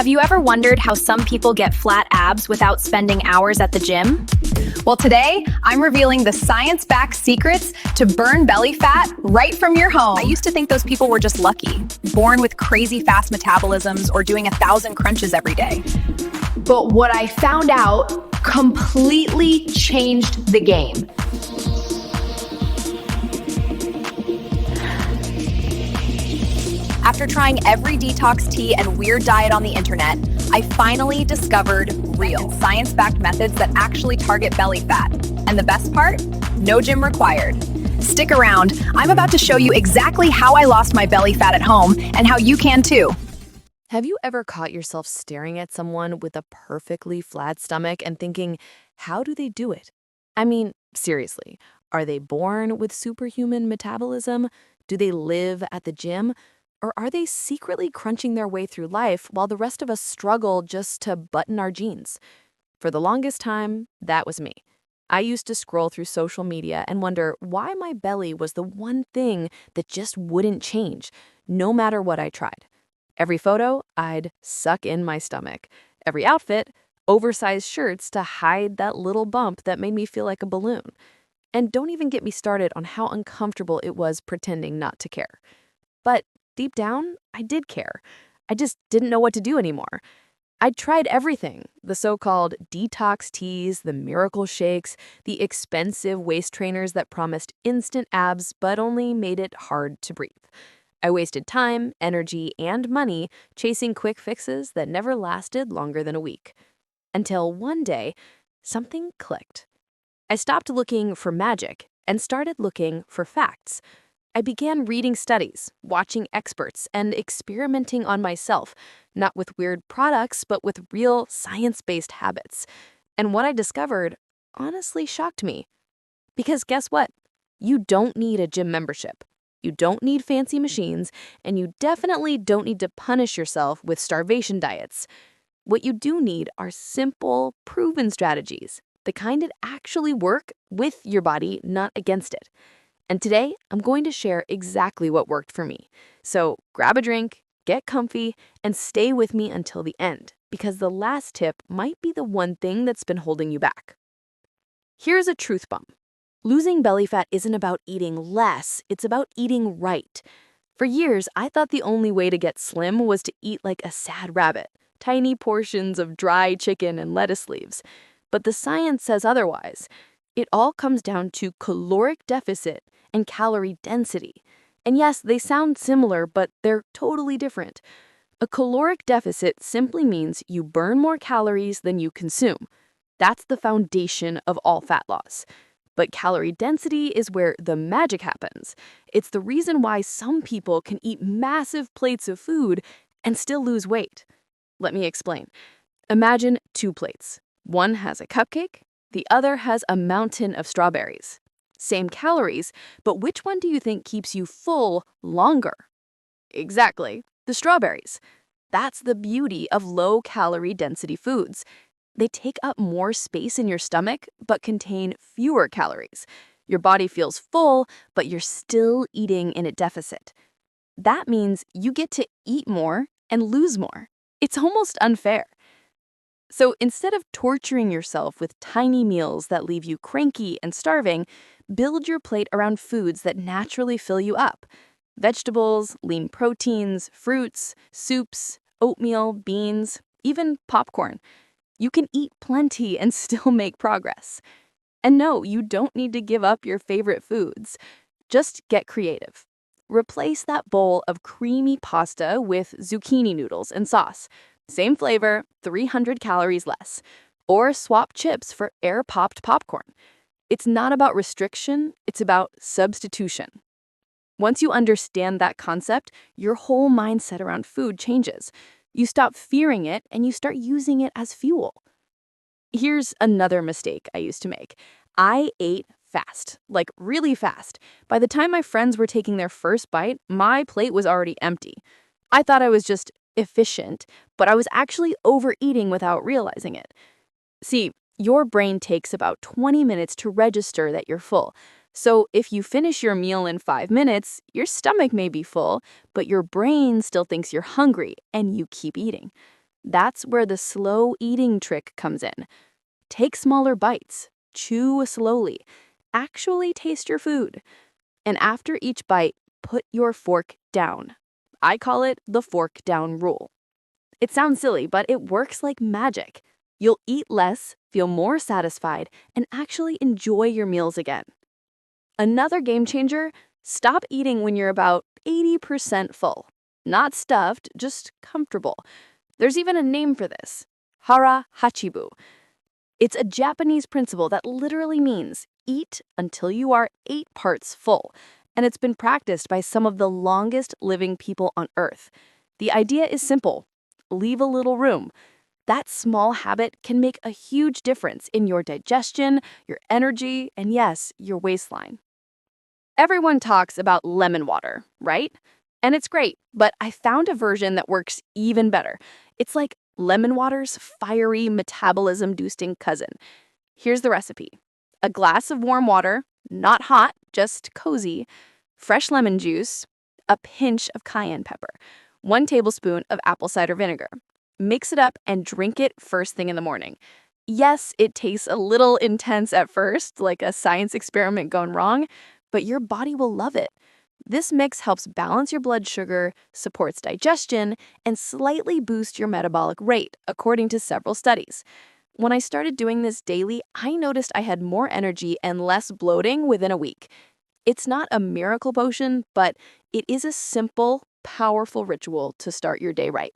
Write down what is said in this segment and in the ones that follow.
Have you ever wondered how some people get flat abs without spending hours at the gym? Well, today, I'm revealing the science-backed secrets to burn belly fat right from your home. I used to think those people were just lucky, born with crazy fast metabolisms or doing 1,000 crunches every day. But what I found out completely changed the game. After trying every detox tea and weird diet on the internet, I finally discovered real, science-backed methods that actually target belly fat. And the best part? No gym required. Stick around. I'm about to show you exactly how I lost my belly fat at home and how you can too. Have you ever caught yourself staring at someone with a perfectly flat stomach and thinking, how do they do it? I mean, seriously, are they born with superhuman metabolism? Do they live at the gym? Or are they secretly crunching their way through life while the rest of us struggle just to button our jeans? For the longest time, that was me. I used to scroll through social media and wonder why my belly was the one thing that just wouldn't change, no matter what I tried. Every photo, I'd suck in my stomach. Every outfit, oversized shirts to hide that little bump that made me feel like a balloon. And don't even get me started on how uncomfortable it was pretending not to care. But deep down, I did care. I just didn't know what to do anymore. I'd tried everything, the so-called detox teas, the miracle shakes, the expensive waist trainers that promised instant abs but only made it hard to breathe. I wasted time, energy, and money chasing quick fixes that never lasted longer than a week. Until one day, something clicked. I stopped looking for magic and started looking for facts. I began reading studies, watching experts, and experimenting on myself, not with weird products, but with real science-based habits. And what I discovered honestly shocked me. Because guess what? You don't need a gym membership. You don't need fancy machines, and you definitely don't need to punish yourself with starvation diets. What you do need are simple, proven strategies, the kind that actually work with your body, not against it. And today, I'm going to share exactly what worked for me. So grab a drink, get comfy, and stay with me until the end, because the last tip might be the one thing that's been holding you back. Here's a truth bomb. Losing belly fat isn't about eating less, it's about eating right. For years, I thought the only way to get slim was to eat like a sad rabbit, tiny portions of dry chicken and lettuce leaves. But the science says otherwise. It all comes down to caloric deficit and calorie density. And yes, they sound similar, but they're totally different. A caloric deficit simply means you burn more calories than you consume. That's the foundation of all fat loss. But calorie density is where the magic happens. It's the reason why some people can eat massive plates of food and still lose weight. Let me explain. Imagine 2 plates. One has a cupcake, the other has a mountain of strawberries. Same calories, but which one do you think keeps you full longer? Exactly, the strawberries. That's the beauty of low-calorie density foods. They take up more space in your stomach, but contain fewer calories. Your body feels full, but you're still eating in a deficit. That means you get to eat more and lose more. It's almost unfair. So instead of torturing yourself with tiny meals that leave you cranky and starving, build your plate around foods that naturally fill you up. Vegetables, lean proteins, fruits, soups, oatmeal, beans, even popcorn. You can eat plenty and still make progress. And no, you don't need to give up your favorite foods. Just get creative. Replace that bowl of creamy pasta with zucchini noodles and sauce. Same flavor, 300 calories less. Or swap chips for air-popped popcorn. It's not about restriction, it's about substitution. Once you understand that concept, your whole mindset around food changes. You stop fearing it and you start using it as fuel. Here's another mistake I used to make. I ate fast, like really fast. By the time my friends were taking their first bite, my plate was already empty. I thought I was just efficient, but I was actually overeating without realizing it. See, your brain takes about 20 minutes to register that you're full. So if you finish your meal in 5 minutes, your stomach may be full, but your brain still thinks you're hungry and you keep eating. That's where the slow eating trick comes in. Take smaller bites, chew slowly, actually taste your food. And after each bite, put your fork down. I call it the fork down rule. It sounds silly, but it works like magic. You'll eat less, feel more satisfied, and actually enjoy your meals again. Another game changer, stop eating when you're about 80% full. Not stuffed, just comfortable. There's even a name for this, hara hachibu. It's a Japanese principle that literally means eat until you are 8 parts full, and it's been practiced by some of the longest living people on Earth. The idea is simple. Leave a little room. That small habit can make a huge difference in your digestion, your energy, and yes, your waistline. Everyone talks about lemon water, right? And it's great, but I found a version that works even better. It's like lemon water's fiery metabolism-boosting cousin. Here's the recipe. A glass of warm water, not hot, just cozy, fresh lemon juice, a pinch of cayenne pepper, 1 tablespoon of apple cider vinegar. Mix it up and drink it first thing in the morning. Yes, it tastes a little intense at first, like a science experiment gone wrong, but your body will love it. This mix helps balance your blood sugar, supports digestion, and slightly boosts your metabolic rate, according to several studies. When I started doing this daily, I noticed I had more energy and less bloating within a week. It's not a miracle potion, but it is a simple, powerful ritual to start your day right.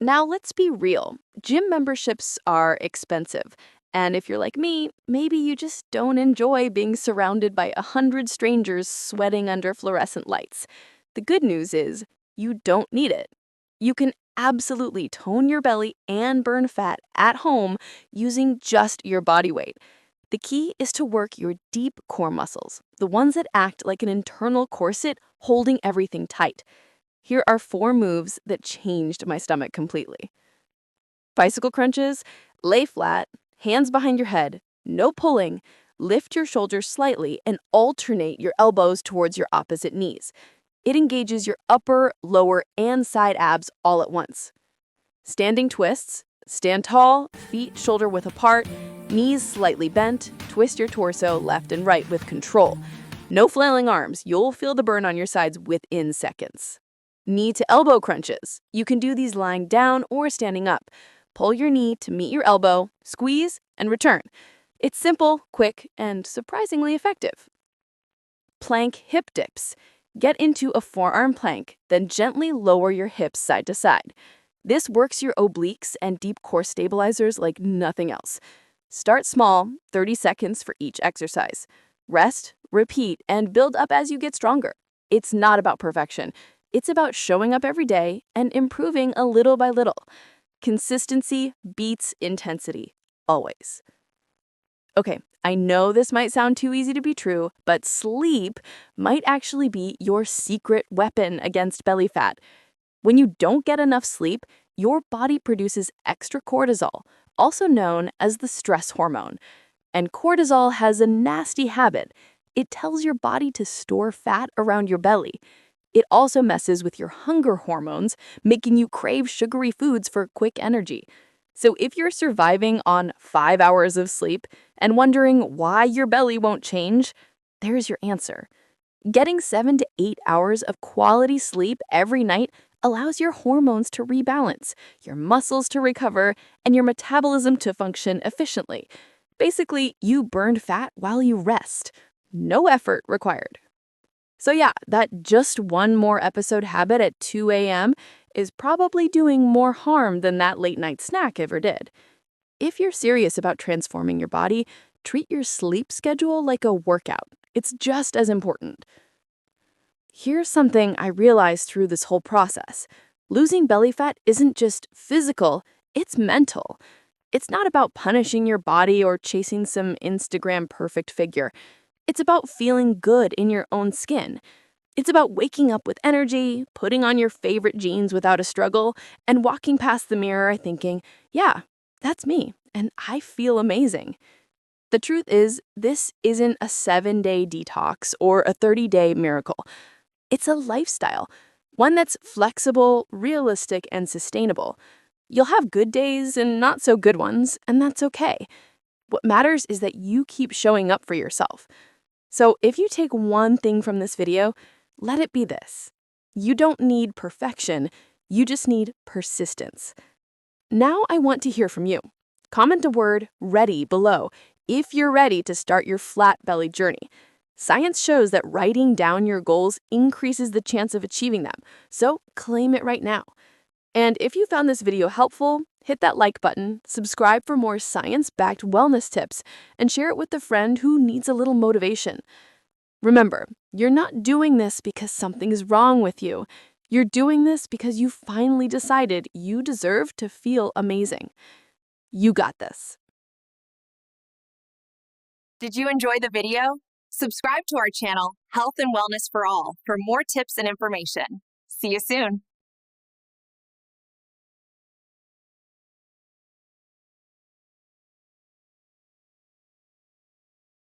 Now, let's be real. Gym memberships are expensive. And if you're like me, maybe you just don't enjoy being surrounded by 100 strangers sweating under fluorescent lights. The good news is you don't need it. You can absolutely tone your belly and burn fat at home using just your body weight. The key is to work your deep core muscles, the ones that act like an internal corset holding everything tight. Here are 4 moves that changed my stomach completely. Bicycle crunches, lay flat, hands behind your head, no pulling, lift your shoulders slightly and alternate your elbows towards your opposite knees. It engages your upper, lower, and side abs all at once. Standing twists, stand tall, feet shoulder width apart, knees slightly bent, twist your torso left and right with control. No flailing arms, you'll feel the burn on your sides within seconds. Knee to elbow crunches. You can do these lying down or standing up. Pull your knee to meet your elbow, squeeze, and return. It's simple, quick, and surprisingly effective. Plank hip dips. Get into a forearm plank, then gently lower your hips side to side. This works your obliques and deep core stabilizers like nothing else. Start small, 30 seconds for each exercise. Rest, repeat, and build up as you get stronger. It's not about perfection. It's about showing up every day and improving a little by little. Consistency beats intensity, always. Okay, I know this might sound too easy to be true, but sleep might actually be your secret weapon against belly fat. When you don't get enough sleep, your body produces extra cortisol, also known as the stress hormone. And cortisol has a nasty habit. It tells your body to store fat around your belly. It also messes with your hunger hormones, making you crave sugary foods for quick energy. So if you're surviving on 5 hours of sleep and wondering why your belly won't change, there's your answer. Getting 7 to 8 hours of quality sleep every night allows your hormones to rebalance, your muscles to recover, and your metabolism to function efficiently. Basically, you burn fat while you rest. No effort required. So yeah, that just one more episode habit at 2 a.m. is probably doing more harm than that late night snack ever did. If you're serious about transforming your body, treat your sleep schedule like a workout. It's just as important. Here's something I realized through this whole process. Losing belly fat isn't just physical, it's mental. It's not about punishing your body or chasing some Instagram perfect figure. It's about feeling good in your own skin. It's about waking up with energy, putting on your favorite jeans without a struggle, and walking past the mirror thinking, yeah, that's me, and I feel amazing. The truth is, this isn't a 7-day detox or a 30-day miracle. It's a lifestyle, one that's flexible, realistic, and sustainable. You'll have good days and not so good ones, and that's okay. What matters is that you keep showing up for yourself. So if you take one thing from this video, let it be this. You don't need perfection, you just need persistence. Now I want to hear from you. Comment a word "ready" below if you're ready to start your flat belly journey. Science shows that writing down your goals increases the chance of achieving them, so claim it right now. And if you found this video helpful, hit that like button, subscribe for more science-backed wellness tips, and share it with a friend who needs a little motivation. Remember, you're not doing this because something is wrong with you. You're doing this because you finally decided you deserve to feel amazing. You got this. Did you enjoy the video? Subscribe to our channel, Health and Wellness for All, for more tips and information. See you soon.